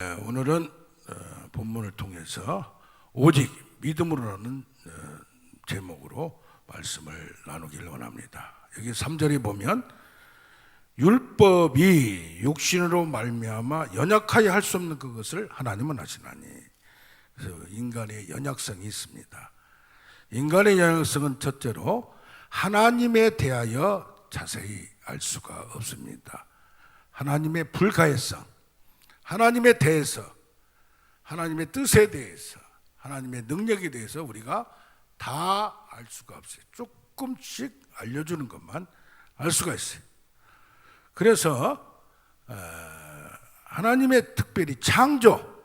오늘은 본문을 통해서 오직 믿음으로라는 제목으로 말씀을 나누기를 원합니다. 여기 3절에 보면 율법이 육신으로 말미암아 연약하여 할 수 없는 그것을 하나님은 하시나니. 그래서 인간의 연약성이 있습니다. 인간의 연약성은 첫째로 하나님에 대하여 자세히 알 수가 없습니다. 하나님의 불가해성, 하나님에 대해서, 하나님의 뜻에 대해서, 하나님의 능력에 대해서 우리가 다 알 수가 없어요. 조금씩 알려주는 것만 알 수가 있어요. 그래서 하나님의 특별히 창조,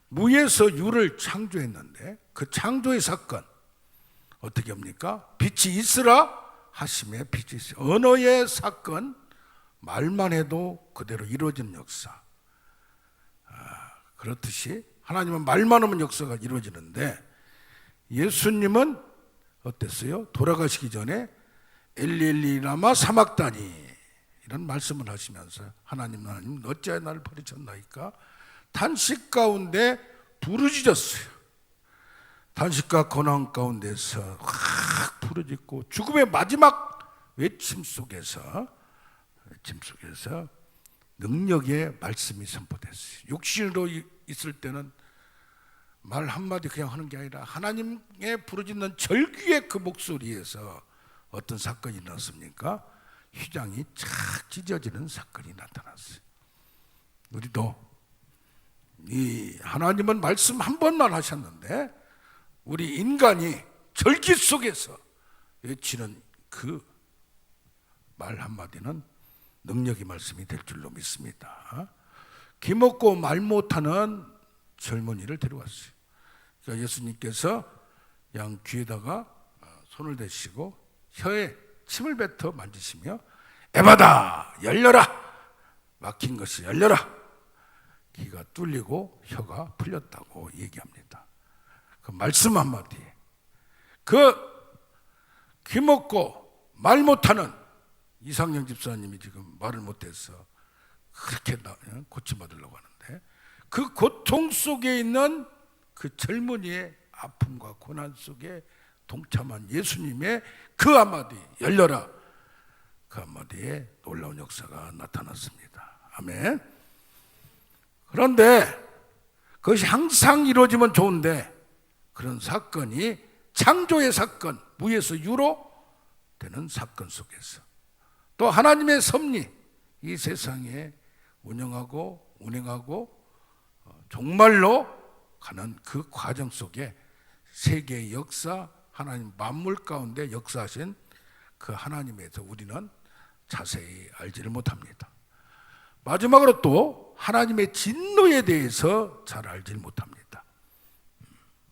무에서 유를 창조했는데 그 창조의 사건 어떻게 합니까? 빛이 있으라 하심에 빛이 있어요. 언어의 사건, 말만 해도 그대로 이루어지는 역사. 그렇듯이 하나님은 말만 하면 역사가 이루어지는데 예수님은 어땠어요? 돌아가시기 전에 엘리 라마 사막다니 이런 말씀을 하시면서 하나님 어찌하여 나를 버리셨나이까? 탄식 가운데 부르짖었어요. 탄식과 고난 가운데서 확 부르짖고 죽음의 마지막 외침 속에서 능력의 말씀이 선포됐어요. 육신으로 있을 때는 말 한마디 그냥 하는 게 아니라 하나님의 부르짖는 절규의 그 목소리에서 어떤 사건이 일어났습니까? 휘장이 착 찢어지는 사건이 나타났어요. 우리도 이 하나님은 말씀 한 번만 하셨는데 우리 인간이 절기 속에서 외치는 그 말 한마디는 능력의 말씀이 될 줄로 믿습니다. 기먹고 말 못하는 젊은이를 데려왔어요. 그러니까 예수님께서 양 귀에다가 손을 대시고 혀에 침을 뱉어 만지시며 에바다 열려라, 막힌 것이 열려라, 귀가 뚫리고 혀가 풀렸다고 얘기합니다. 그 말씀 한마디에 그 귀먹고 말 못하는 이상영 집사님이 지금 말을 못해서 그렇게 고침받으려고 하는데 그 고통 속에 있는 그 젊은이의 아픔과 고난 속에 동참한 예수님의 그 한마디 열려라, 그 한마디에 놀라운 역사가 나타났습니다. 아멘. 그런데 그것이 항상 이루어지면 좋은데 그런 사건이 창조의 사건, 무에서 유로 되는 사건 속에서 또 하나님의 섭리, 이 세상에 운영하고 운행하고 종말로 가는 그 과정 속에 세계의 역사, 하나님 만물 가운데 역사하신 그 하나님에 대해서 우리는 자세히 알지를 못합니다. 마지막으로 또 하나님의 진노에 대해서 잘 알지 못합니다.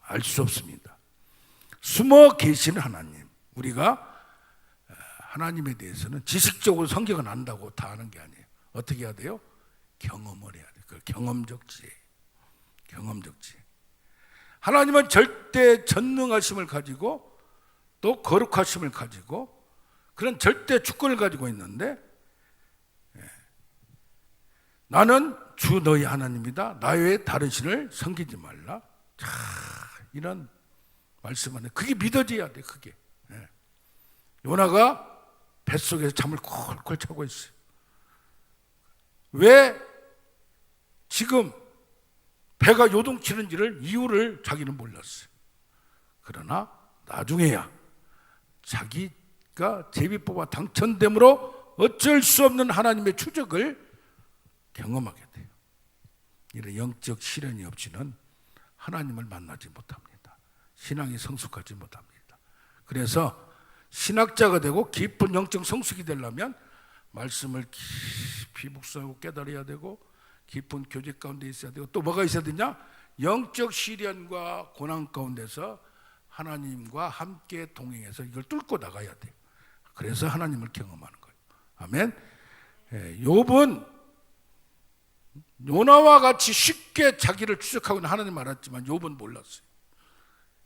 알 수 없습니다. 숨어 계시는 하나님, 우리가 하나님에 대해서는 지식적으로 성경을 안다고 다 아는 게 아니에요. 어떻게 해야 돼요? 경험을 해야 돼요. 그 경험적 지혜. 하나님은 절대 전능하심을 가지고 또 거룩하심을 가지고 그런 절대 주권을 가지고 있는데 나는 주 너희 하나님이다. 나 외에 다른 신을 섬기지 말라. 이런 말씀하네. 그게 믿어져야 돼. 그게. 요나가 뱃속에서 잠을 콜콜 자고 있어요. 왜 지금 배가 요동치는지를 이유를 자기는 몰랐어요. 그러나 나중에야 자기가 제비뽑아 당천됨으로 어쩔 수 없는 하나님의 추적을 경험하게 돼요. 이런 영적 시련이 없이는 하나님을 만나지 못합니다. 신앙이 성숙하지 못합니다. 그래서 신학자가 되고 깊은 영적 성숙이 되려면 말씀을 깊이 묵상하고 깨달아야 되고 깊은 교제 가운데 있어야 되고 또 뭐가 있어야 되냐? 영적 시련과 고난 가운데서 하나님과 함께 동행해서 이걸 뚫고 나가야 돼요. 그래서 하나님을 경험하는 거예요. 아멘. 욥은 요나와 같이 쉽게 자기를 추적하고 있는 하나님 알았지만 욥은 몰랐어요.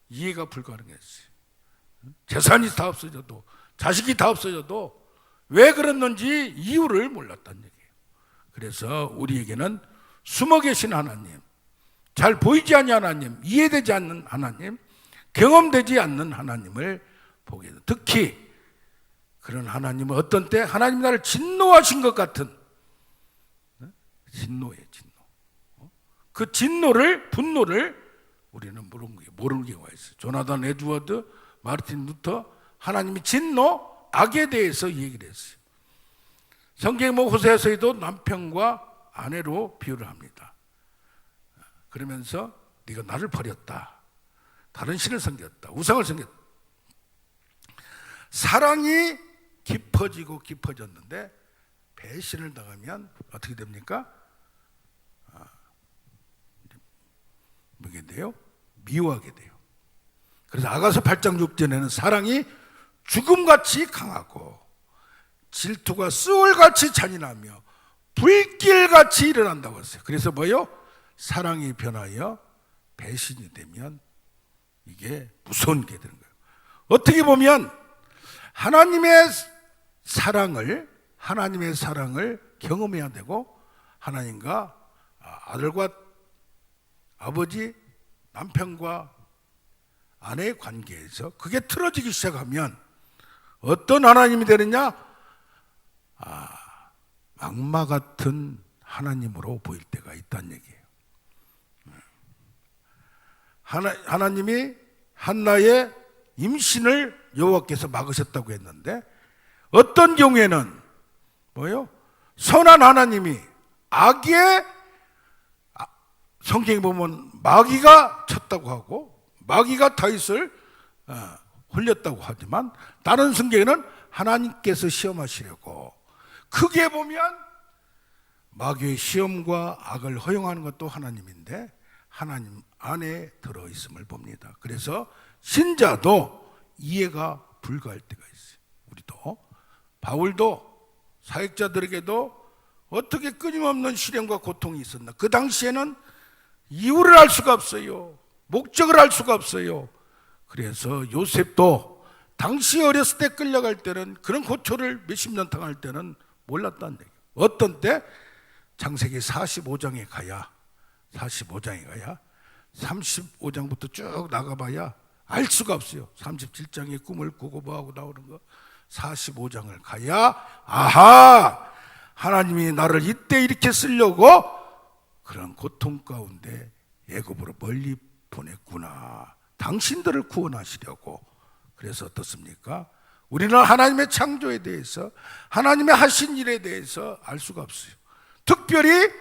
이해가 불가능했어요. 재산이 다 없어져도 자식이 다 없어져도 왜 그랬는지 이유를 몰랐다는 얘기예요. 그래서 우리에게는 숨어 계신 하나님, 잘 보이지 않는 하나님, 이해되지 않는 하나님, 경험되지 않는 하나님을 보게 돼요. 특히 그런 하나님은 어떤 때 하나님 나를 진노하신 것 같은 진노예요. 진노. 그 진노를, 분노를 우리는 모르는 경우가 있어요. 조나단 에드워드, 마르틴 루터, 하나님이 진노, 악에 대해서 얘기를 했어요. 성경 호세아서에도 남편과 아내로 비유를 합니다. 그러면서 네가 나를 버렸다, 다른 신을 섬겼다, 우상을 섬겼다. 사랑이 깊어지고 깊어졌는데 배신을 당하면 어떻게 됩니까? 뭐게 돼요? 미워하게 돼요. 그래서 아가서 8장 6절에는 사랑이 죽음같이 강하고 질투가 수월같이 잔인하며 불길같이 일어난다고 했어요. 그래서 뭐요? 사랑이 변하여 배신이 되면 이게 무서운 게 되는 거예요. 어떻게 보면 하나님의 사랑을 경험해야 되고, 하나님과 아들과 아버지, 남편과 아내의 관계에서 그게 틀어지기 시작하면 어떤 하나님이 되느냐? 악마 같은 하나님으로 보일 때가 있다는 얘기예요. 하나님이 한나의 임신을 여호와께서 막으셨다고 했는데, 어떤 경우에는 뭐요? 선한 하나님이 악의, 성경에 보면 마귀가 쳤다고 하고 마귀가 다윗을 홀렸다고 하지만, 다른 성경에는 하나님께서 시험하시려고, 크게 보면 마귀의 시험과 악을 허용하는 것도 하나님인데 하나님 안에 들어있음을 봅니다. 그래서 신자도 이해가 불가할 때가 있어요. 우리도, 바울도 사역자들에게도 어떻게 끊임없는 시련과 고통이 있었나. 그 당시에는 이유를 알 수가 없어요. 목적을 알 수가 없어요. 그래서 요셉도 당시 어렸을 때 끌려갈 때는, 그런 고초를 몇십 년 당할 때는 몰랐다는 얘기예요. 어떤 때 창세기 45장에 가야 35장부터 쭉 나가봐야 알 수가 없어요. 37장에 꿈을 꾸고 뭐하고 나오는 거, 45장을 가야 아하, 하나님이 나를 이때 이렇게 쓰려고 그런 고통 가운데 애굽으로 멀리 보냈구나, 당신들을 구원하시려고. 그래서 어떻습니까? 우리는 하나님의 창조에 대해서, 하나님의 하신 일에 대해서 알 수가 없어요. 특별히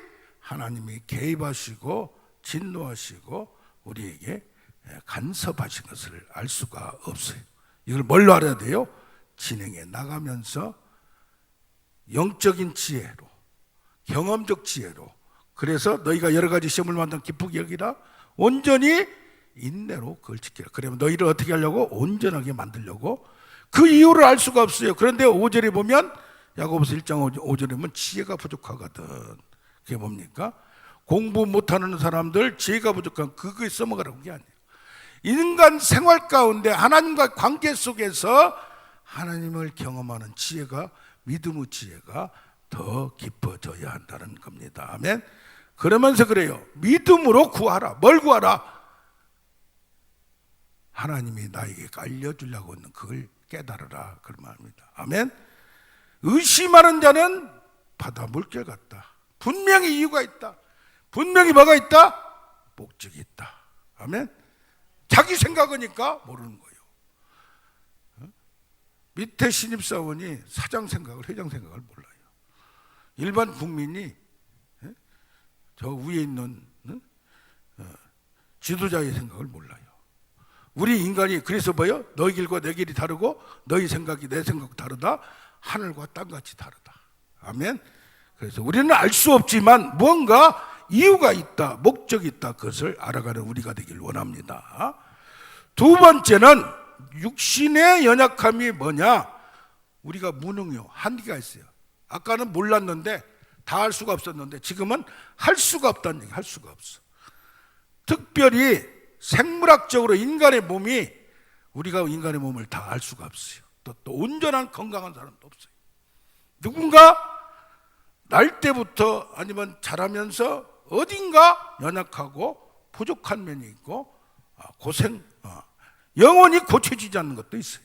하나님이 개입하시고 진노하시고 우리에게 간섭하신 것을 알 수가 없어요. 이걸 뭘로 알아야 돼요? 진행해 나가면서 영적인 지혜로, 경험적 지혜로. 그래서 너희가 여러 가지 시험을 만든 기쁘게 여기라, 온전히 인내로 그걸 지키라. 그러면 너희를 어떻게 하려고? 온전하게 만들려고. 그 이유를 알 수가 없어요. 그런데 5절에 보면, 야고보서 1장 5절에 보면 지혜가 부족하거든. 그게 뭡니까? 공부 못하는 사람들 지혜가 부족한 그거에 써먹으라고 게 아니에요. 인간 생활 가운데 하나님과 관계 속에서 하나님을 경험하는 지혜가, 믿음의 지혜가 더 깊어져야 한다는 겁니다. 아멘. 그러면서 그래요. 믿음으로 구하라. 뭘 구하라? 하나님이 나에게 알려주려고 하는 그걸 깨달으라, 그런 말입니다. 아멘. 의심하는 자는 바다 물결 같다. 분명히 이유가 있다. 분명히 뭐가 있다? 목적이 있다. 아멘. 자기 생각이니까 모르는 거예요. 밑에 신입사원이 사장 생각을, 회장 생각을 몰라요. 일반 국민이 저 위에 있는 지도자의 생각을 몰라요. 우리 인간이 그래서 뭐예요? 너희 길과 내 길이 다르고 너희 생각이 내 생각 다르다. 하늘과 땅같이 다르다. 아멘. 그래서 우리는 알 수 없지만 뭔가 이유가 있다, 목적이 있다, 그것을 알아가는 우리가 되길 원합니다. 두 번째는 육신의 연약함이 뭐냐? 우리가 무능요, 한계가 있어요. 아까는 몰랐는데, 다 할 수가 없었는데 지금은 할 수가 없다는 얘기. 할 수가 없어. 특별히 생물학적으로 인간의 몸이, 우리가 인간의 몸을 다 알 수가 없어요. 또 온전한 건강한 사람도 없어요. 누군가 날 때부터 아니면 자라면서 어딘가 연약하고 부족한 면이 있고 영원히 고쳐지지 않는 것도 있어요.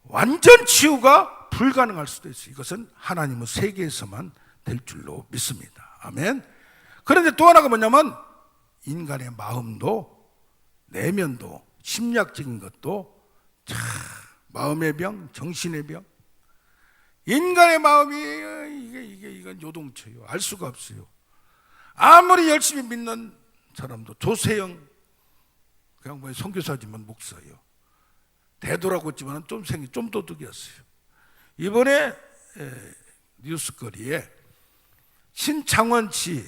완전 치유가 불가능할 수도 있어요. 이것은 하나님의 세계에서만 될 줄로 믿습니다. 아멘. 그런데 또 하나가 뭐냐면 인간의 마음도 내면도 심리학적인 것도 마음의 병, 정신의 병. 인간의 마음이 이건 요동쳐요. 알 수가 없어요. 아무리 열심히 믿는 사람도 조세영 그냥 뭐 선교사지만 목사예요. 되돌아갔지만 좀 도둑이었어요. 이번에 뉴스거리에 신창원 씨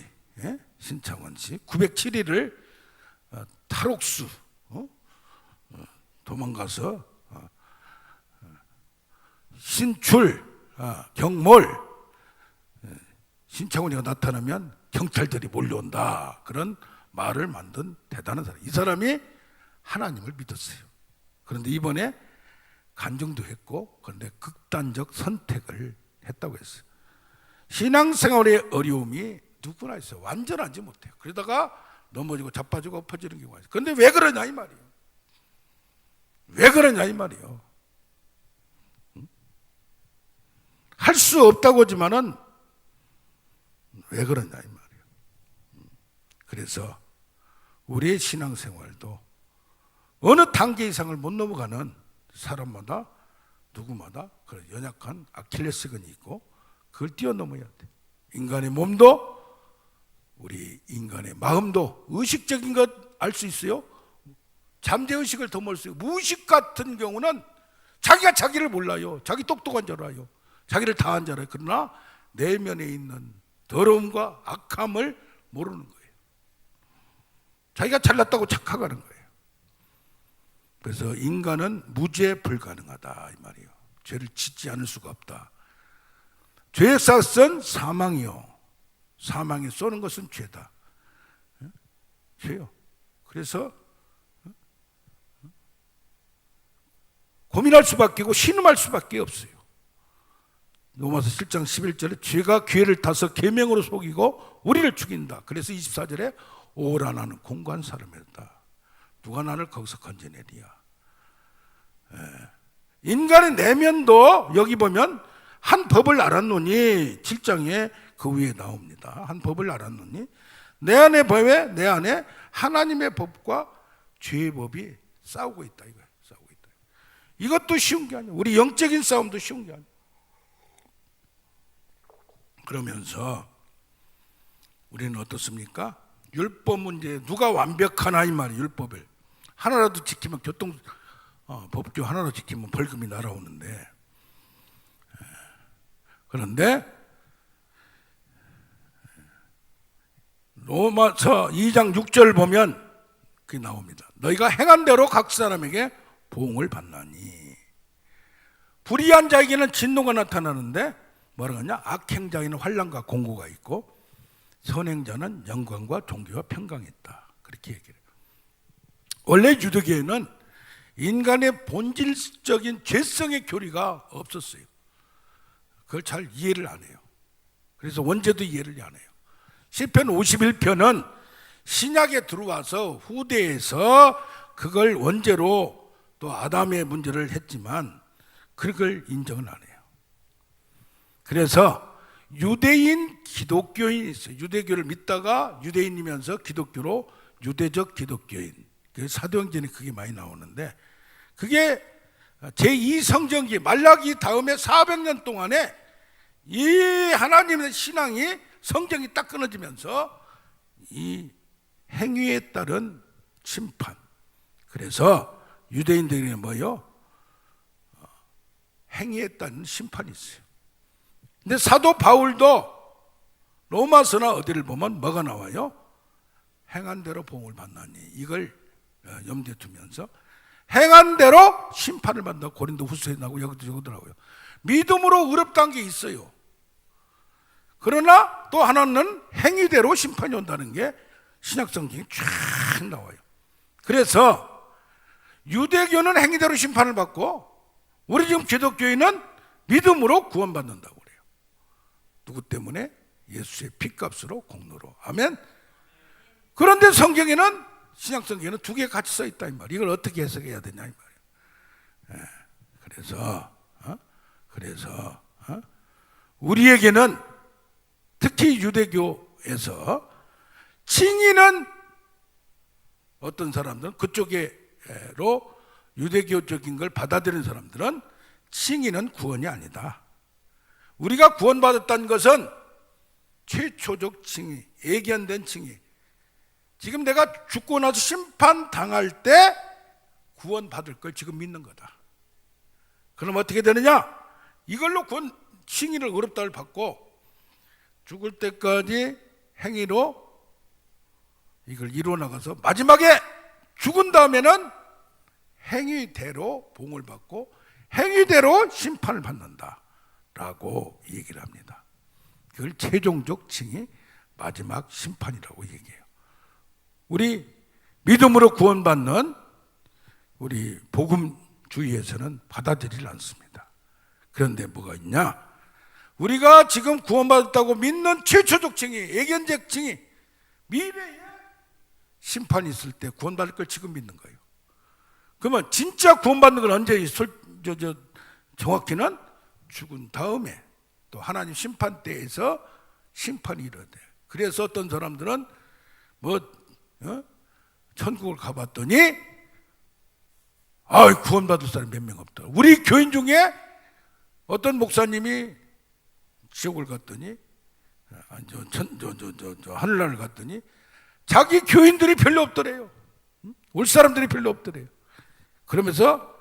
907일을 탈옥수 도망가서 신출 경몰 신창원이가 나타나면 경찰들이 몰려온다 그런 말을 만든 대단한 사람. 이 사람이 하나님을 믿었어요. 그런데 이번에 간증도 했고 그런데 극단적 선택을 했다고 했어요. 신앙생활의 어려움이 누구나 있어요. 완전하지 못해요. 그러다가 넘어지고 자빠지고 엎어지는 경우가 있어요. 그런데 왜 그러냐 이 말이에요. 왜 그러냐 이 말이에요. 할 수 없다고 하지만은 왜 그러냐 이 말이에요. 그래서 우리의 신앙생활도 어느 단계 이상을 못 넘어가는 사람마다 누구마다 그런 연약한 아킬레스건이 있고 그걸 뛰어넘어야 돼. 인간의 몸도 우리 인간의 마음도 의식적인 것 알 수 있어요. 잠재의식을 더 멀 수 있어요. 무의식 같은 경우는 자기가 자기를 몰라요. 자기 똑똑한 줄 알아요. 자기를 다한 줄 알아요. 그러나 내면에 있는 더러움과 악함을 모르는 거예요. 자기가 잘났다고 착각하는 거예요. 그래서 인간은 무죄 불가능하다 이 말이에요. 죄를 짓지 않을 수가 없다. 죄의 삭은 사망이요. 사망에 쏘는 것은 죄다. 죄요. 그래서 고민할 수밖에 없고 신음할 수밖에 없어요. 로마서 7장 11절에 죄가 기회를 타서 계명으로 속이고 우리를 죽인다. 그래서 24절에 오라 나는 공고한 사람이었다. 누가 나를 거기서 건져내리야. 인간의 내면도 여기 보면 한 법을 알았노니 7장에 그 위에 나옵니다. 한 법을 알았노니 내 안의 법에 내 안에 하나님의 법과 죄의 법이 싸우고 있다 이거예요. 싸우고 있다. 이것도 쉬운 게 아니에요. 우리 영적인 싸움도 쉬운 게 아니에요. 그러면서 우리는 어떻습니까? 율법 문제 누가 완벽하나 이 말이에요. 율법을 하나라도 지키면 법규 하나라도 지키면 벌금이 날아오는데 그런데 로마서 2장 6절 보면 그게 나옵니다. 너희가 행한 대로 각 사람에게 보응을 받나니 불의한 자에게는 진노가 나타나는데 뭐라고 하냐? 악행자에게는 환난과 공고가 있고 선행자는 영광과 존귀와 평강이 있다. 그렇게 얘기해요. 원래 유대교에는 인간의 본질적인 죄성의 교리가 없었어요. 그걸 잘 이해를 안 해요. 그래서 원죄도 이해를 안 해요. 시편 51편은 신약에 들어와서 후대에서 그걸 원죄로 또 아담의 문제를 했지만 그걸 인정을 안 해요. 그래서 유대인 기독교인이 있어요. 유대교를 믿다가 유대인이면서 기독교로 유대적 기독교인. 사도행전에 그게 많이 나오는데 그게 제2성경기 말라기 다음에 400년 동안에 이 하나님의 신앙이 성경이 딱 끊어지면서 이 행위에 따른 심판. 그래서 유대인들이 뭐요? 행위에 따른 심판이 있어요. 근데 사도 바울도 로마서나 어디를 보면 뭐가 나와요? 행한 대로 보응을 받나니 이걸 염두에 두면서 행한 대로 심판을 받는다고 고린도 후서에 나오고 여기도 적더라고요. 믿음으로 어렵다는 게 있어요. 그러나 또 하나는 행위대로 심판이 온다는 게 신약성경에 쫙 나와요. 그래서 유대교는 행위대로 심판을 받고 우리 지금 기독교인은 믿음으로 구원받는다고 그래요. 누구 때문에? 예수의 피값으로 공로로. 아멘. 그런데 성경에는, 신약 성경에는 두 개 같이 써 있다 이 말이에요. 이걸 어떻게 해석해야 되냐 이 말이에요. 그래서 우리에게는 특히 유대교에서 칭의는 어떤 사람들은 그쪽으로 유대교적인 걸 받아들이는 사람들은 칭의는 구원이 아니다. 우리가 구원받았다는 것은 최초적 칭의, 예견된 칭의. 지금 내가 죽고 나서 심판당할 때 구원받을 걸 지금 믿는 거다. 그럼 어떻게 되느냐? 이걸로 구원, 칭의를 의롭다를 받고 죽을 때까지 행위로 이걸 이루어나가서 마지막에 죽은 다음에는 행위대로 봉을 받고 행위대로 심판을 받는다 라고 얘기를 합니다. 그걸 최종적 칭의, 마지막 심판이라고 얘기해요. 우리 믿음으로 구원받는 우리 복음주의에서는 받아들이지 않습니다. 그런데 뭐가 있냐? 우리가 지금 구원받았다고 믿는 최초적 칭의, 예견적 칭의, 미래에 심판이 있을 때 구원받을 걸 지금 믿는 거예요. 그러면 진짜 구원받는 건 언제 정확히는 죽은 다음에 또 하나님 심판 때에서 심판이 일어나요. 그래서 어떤 사람들은 천국을 가봤더니 구원받을 사람이 몇 명 없다. 우리 교인 중에 어떤 목사님이 지옥을 갔더니 하늘나라를 갔더니 자기 교인들이 별로 없더래요. 올 사람들이 별로 없더래요. 그러면서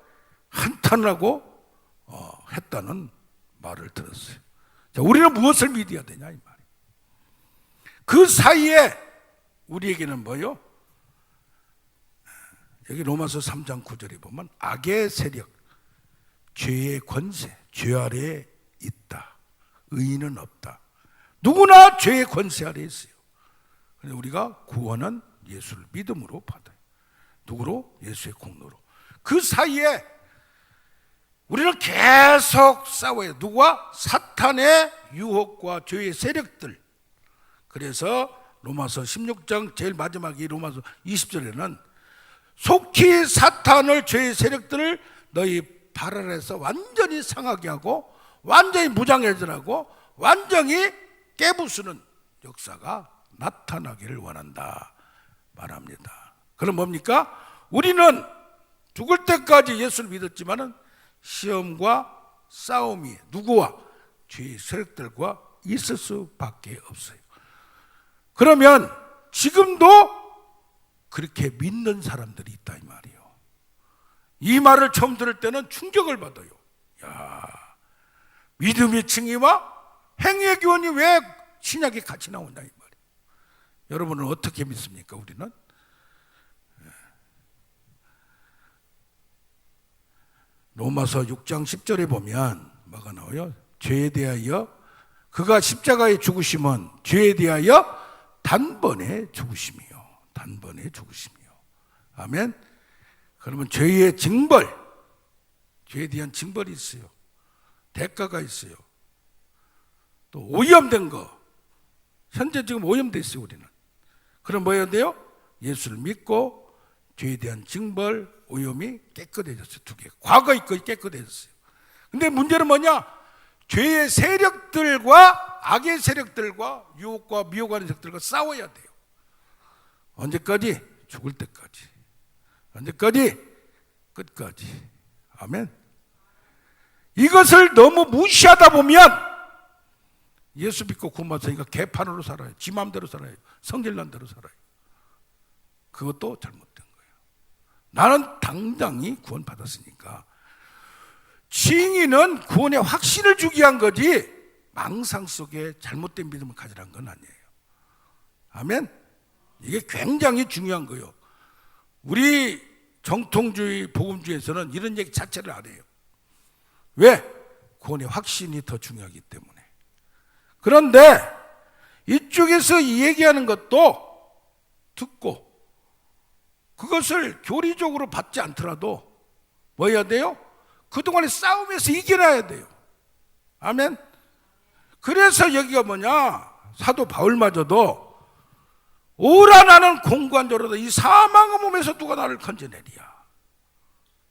한탄을 하고 했다는 말을 들었어요. 자, 우리는 무엇을 믿어야 되냐 이 말이에요. 그 사이에 우리에게는 뭐요? 여기 로마서 3장 9절에 보면 악의 세력, 죄의 권세, 죄 아래에 있다. 의인은 없다. 누구나 죄의 권세 아래에 있어요. 그런데 우리가 구원은 예수를 믿음으로 받아요. 누구로? 예수의 공로로. 그 사이에 우리는 계속 싸워요. 누구와? 사탄의 유혹과 죄의 세력들. 그래서 로마서 16장 제일 마지막에 로마서 20절에는 속히 사탄을, 죄의 세력들을 너희 발 아래에서 완전히 상하게 하고 완전히 무장해제하고 완전히 깨부수는 역사가 나타나기를 원한다 말합니다. 그럼 뭡니까? 우리는 죽을 때까지 예수를 믿었지만은 시험과 싸움이 누구와? 죄의 세력들과 있을 수밖에 없어요. 그러면 지금도 그렇게 믿는 사람들이 있다 이 말이에요. 이 말을 처음 들을 때는 충격을 받아요. 야, 믿음의 칭의와 행위의 교훈이 왜 신약에 같이 나오냐 이 말이에요. 여러분은 어떻게 믿습니까? 우리는 로마서 6장 10절에 보면 뭐가 나와요? 죄에 대하여 그가 십자가에 죽으심은 죄에 대하여 단번에 죽으심이요. 단번에 죽으심이요. 아멘. 그러면 죄의 징벌, 죄에 대한 징벌이 있어요. 대가가 있어요. 또 오염된 거, 현재 지금 오염돼 있어요 우리는. 그럼 뭐 해야 돼요? 예수를 믿고 죄에 대한 징벌, 오염이 깨끗해졌어요. 두 개. 과거의 것이 깨끗해졌어요. 근데 문제는 뭐냐? 죄의 세력들과 악의 세력들과 유혹과 미혹하는 세력들과 싸워야 돼요. 언제까지? 죽을 때까지. 언제까지? 끝까지. 아멘. 이것을 너무 무시하다 보면 예수 믿고 구원받으니까 개판으로 살아요. 지 마음대로 살아요. 성질난 대로 살아요. 그것도 잘못된 거예요. 나는 당당히 구원받았으니까. 칭의는 구원의 확신을 주기 위한 거지 망상 속에 잘못된 믿음을 가지라는 건 아니에요. 아멘. 이게 굉장히 중요한 거예요. 우리 정통주의 복음주의에서는 이런 얘기 자체를 안 해요. 왜? 구원의 확신이 더 중요하기 때문에. 그런데 이쪽에서 이 얘기하는 것도 듣고 그것을 교리적으로 받지 않더라도 뭐 해야 돼요? 그동안의 싸움에서 이겨내야 돼요. 아멘. 그래서 여기가 뭐냐? 사도 바울마저도 오라 나는 공고한 자로다. 이 사망의 몸에서 누가 나를 건져내리야.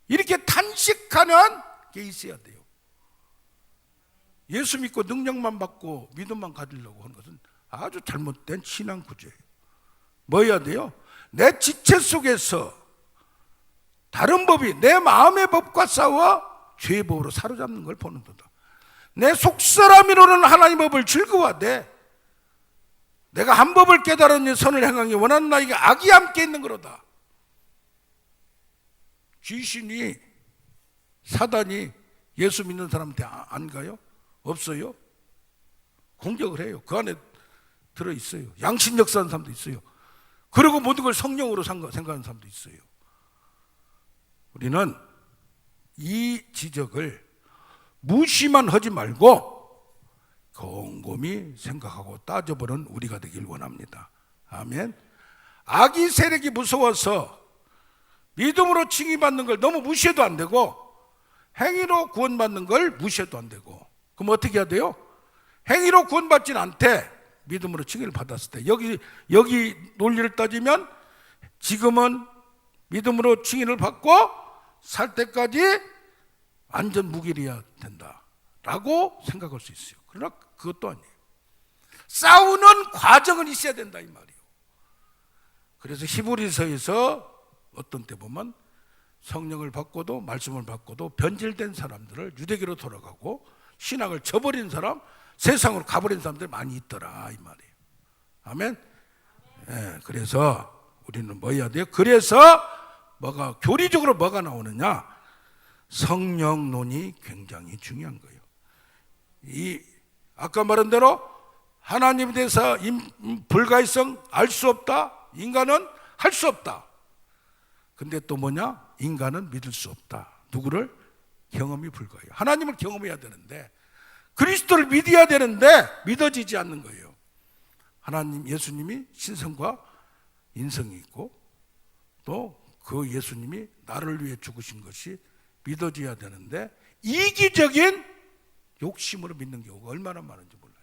이렇게 탄식하는 게 있어야 돼요. 예수 믿고 능력만 받고 믿음만 가지려고 하는 것은 아주 잘못된 신앙 구조예요. 뭐 해야 돼요? 내 지체 속에서 다른 법이 내 마음의 법과 싸워 죄의 법으로 사로잡는 걸 보는 거다. 내 속사람이로는 하나님의 법을 즐거워하되 내가 한 법을 깨달은 선을 행하기 원하는 나에게 악이 함께 있는 거로다. 귀신이, 사단이 예수 믿는 사람한테 안 가요? 없어요? 공격을 해요. 그 안에 들어있어요. 양심 역사하는 사람도 있어요. 그리고 모든 걸 성령으로 생각하는 사람도 있어요. 우리는 이 지적을 무시만 하지 말고 곰곰이 생각하고 따져보는 우리가 되길 원합니다. 아멘. 악의 세력이 무서워서 믿음으로 칭의받는 걸 너무 무시해도 안 되고 행위로 구원받는 걸 무시해도 안 되고, 그럼 어떻게 해야 돼요? 행위로 구원받지는 않대. 믿음으로 칭의를 받았을 때 여기 논리를 따지면 지금은 믿음으로 칭의를 받고 살 때까지 완전 무기력해야 된다라고 생각할 수 있어요. 그러나 그것도 아니에요. 싸우는 과정은 있어야 된다 이 말이에요. 그래서 히브리서에서 어떤 때 보면 성령을 받고도 말씀을 받고도 변질된 사람들을 유대교로 돌아가고 신앙을 저버린 사람, 세상으로 가버린 사람들이 많이 있더라 이 말이에요. 아멘. 예, 그래서 우리는 뭐 해야 돼요? 그래서 교리적으로 뭐가 나오느냐? 성령론이 굉장히 중요한 거예요. 아까 말한 대로 하나님에 대해서 불가의성 알 수 없다. 인간은 할 수 없다. 근데 또 뭐냐? 인간은 믿을 수 없다. 누구를? 경험이 불가해요. 하나님을 경험해야 되는데, 그리스도를 믿어야 되는데 믿어지지 않는 거예요. 하나님, 예수님이 신성과 인성이 있고 또 그 예수님이 나를 위해 죽으신 것이 믿어져야 되는데 이기적인 욕심으로 믿는 경우가 얼마나 많은지 몰라요.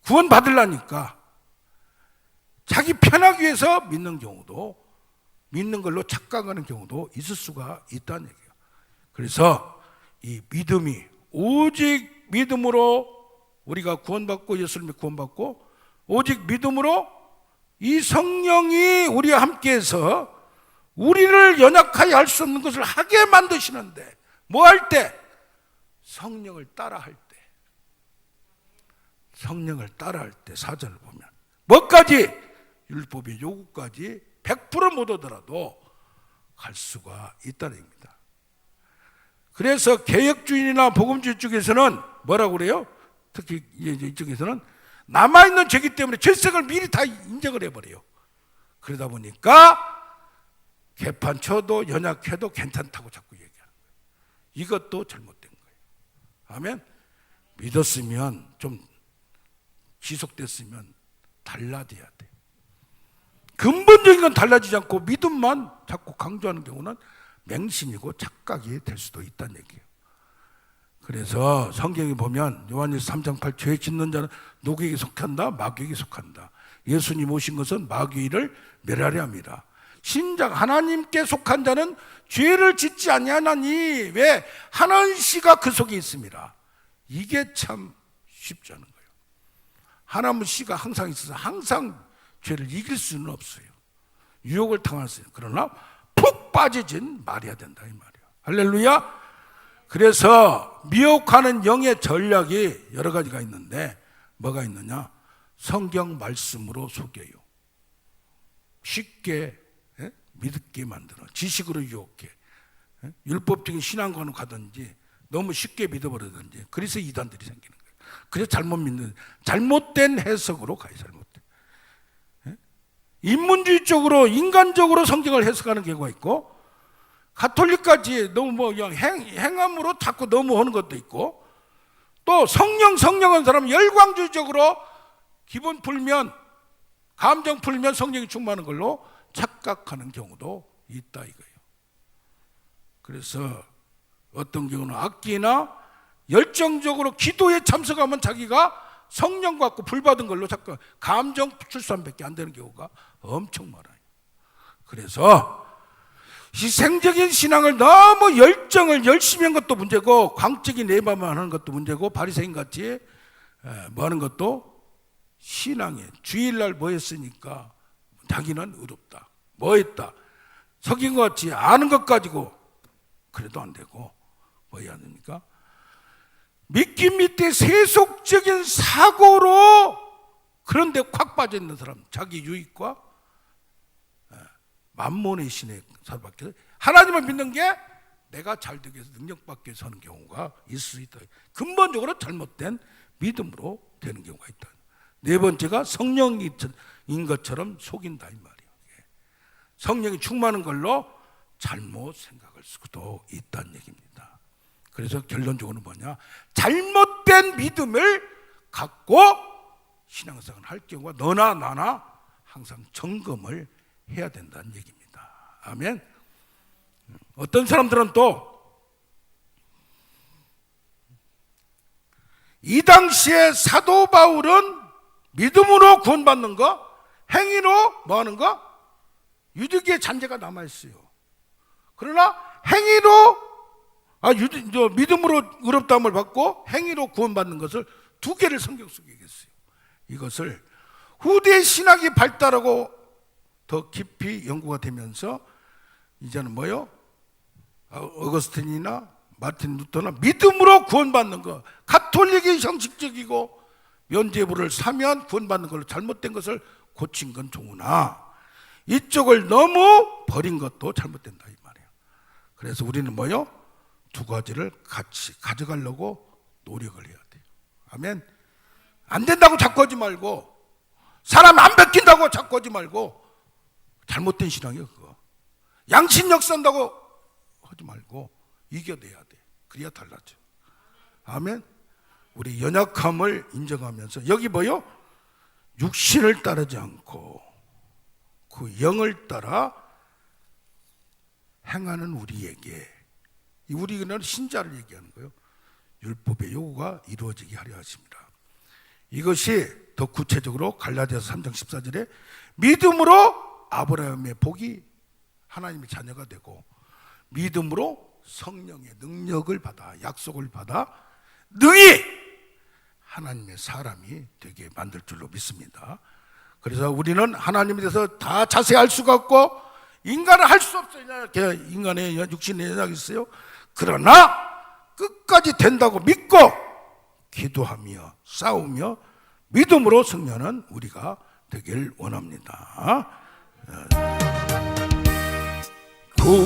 구원 받으려니까 자기 편하기 위해서 믿는 경우도, 믿는 걸로 착각하는 경우도 있을 수가 있다는 얘기예요. 그래서 이 믿음이 오직 믿음으로 우리가 구원받고 예수님이 구원받고 오직 믿음으로 이 성령이 우리와 함께해서 우리를 연약하게 할 수 없는 것을 하게 만드시는데, 뭐 할 때? 성령을 따라할 때. 성령을 따라할 때 4절을 보면 뭐까지? 율법의 요구까지 100% 못 오더라도 갈 수가 있다는 얘기입니다. 그래서 개혁주의나 복음주의 쪽에서는 뭐라고 그래요? 특히 이쪽에서는 남아있는 죄기 때문에 죄성을 미리 다 인정을 해버려요. 그러다 보니까 개판 쳐도 연약해도 괜찮다고 자꾸 얘기하는 거예요. 이것도 잘못된 거예요. 아멘. 믿었으면, 좀 지속됐으면 달라져야 돼. 근본적인 건 달라지지 않고 믿음만 자꾸 강조하는 경우는 맹신이고 착각이 될 수도 있다는 얘기예요. 그래서 성경에 보면 요한일서 3장 8, 죄 짓는 자는 누구에게 속한다? 마귀에게 속한다. 예수님 오신 것은 마귀를 멸하려 합니다. 신작 하나님께 속한 자는 죄를 짓지 아니하나니 왜? 하나님 씨가 그 속에 있습니다. 이게 참 쉽지 않은 거예요. 하나님 씨가 항상 있어서 항상 죄를 이길 수는 없어요. 유혹을 당할 수 있어요. 그러나 푹 빠지진 말해야 된다 이 말이에요. 할렐루야. 그래서 미혹하는 영의 전략이 여러 가지가 있는데 뭐가 있느냐? 성경 말씀으로 속여요. 쉽게 믿게 만들어. 지식으로 유혹해. 율법적인 신앙관으로 가든지 너무 쉽게 믿어버리든지. 그래서 이단들이 생기는 거예요. 그래서 잘못 믿는, 잘못된 해석으로 가요. 잘못된. 인문주의적으로 인간적으로 성경을 해석하는 경우가 있고, 가톨릭까지 너무 그냥 행함으로 자꾸 너무 하는 것도 있고, 또 성령한 사람은 열광주의적으로 기분 풀면, 감정 풀면 성령이 충만한 걸로 착각하는 경우도 있다 이거예요. 그래서 어떤 경우는 악기나 열정적으로 기도에 참석하면 자기가 성령 갖고 불 받은 걸로 자꾸 감정 출산밖에 안 되는 경우가 엄청 많아요. 그래서 희생적인 신앙을 너무 열정을 열심히 한 것도 문제고, 광적인 내마만 하는 것도 문제고, 바리새인 같이 뭐 하는 것도 신앙에 주일날 뭐 했으니까 자기는 의롭다, 뭐 했다, 석인 것 같이 아는 것 가지고 그래도 안 되고, 뭐 해야 됩니까? 믿기 밑에 세속적인 사고로 그런데 콱 빠져 있는 사람, 자기 유익과 만몬의 신에 살밖에, 하나님을 믿는 게 내가 잘 되기 위해서 능력받기 위해서 하는 경우가 있을 수 있다. 근본적으로 잘못된 믿음으로 되는 경우가 있다. 네 번째가 성령인 것처럼 속인다 이 말이에요. 성령이 충만한 걸로 잘못 생각할 수도 있다는 얘기입니다. 그래서 결론적으로는 뭐냐, 잘못된 믿음을 갖고 신앙생활을 할 경우가 너나 나나 항상 점검을 해야 된다는 얘기입니다. 아멘. 어떤 사람들은 또 이 당시에 사도 바울은 믿음으로 구원받는 거, 행위로 뭐 하는 거? 유대교의 잔재가 남아있어요. 그러나 행위로 믿음으로 의롭다함을 받고 행위로 구원받는 것을 두 개를 성경 속에 얘기했어요. 이것을 후대 신학이 발달하고 더 깊이 연구가 되면서 이제는 뭐요? 어거스틴이나 마틴 루터나 믿음으로 구원받는 거, 가톨릭이 형식적이고 면죄부를 사면 구원받는 걸로 잘못된 것을 고친 건 좋으나 이쪽을 너무 버린 것도 잘못된다 이 말이에요. 그래서 우리는 뭐요? 두 가지를 같이 가져가려고 노력을 해야 돼요. 아멘. 안 된다고 자꾸 하지 말고, 사람 안 베낀다고 자꾸 하지 말고, 잘못된 신앙이에요 그거. 양심 역사한다고 하지 말고 이겨내야 돼. 그래야 달라져. 아멘. 우리 연약함을 인정하면서, 여기 뭐요? 육신을 따르지 않고 그 영을 따라 행하는 우리에게, 우리는 신자를 얘기하는 거예요. 율법의 요구가 이루어지게 하려 하십니다. 이것이 더 구체적으로 갈라디아서 3장 14절에 믿음으로 아브라함의 복이 하나님의 자녀가 되고, 믿음으로 성령의 능력을 받아, 약속을 받아 능히 하나님의 사람이 되게 만들 줄로 믿습니다. 그래서 우리는 하나님에 대해서 다 자세히 알 수가 없고, 인간은 할 수 없어요. 인간의 육신의 연약이 있어요. 그러나 끝까지 된다고 믿고 기도하며 싸우며 믿음으로 승리하는 우리가 되길 원합니다.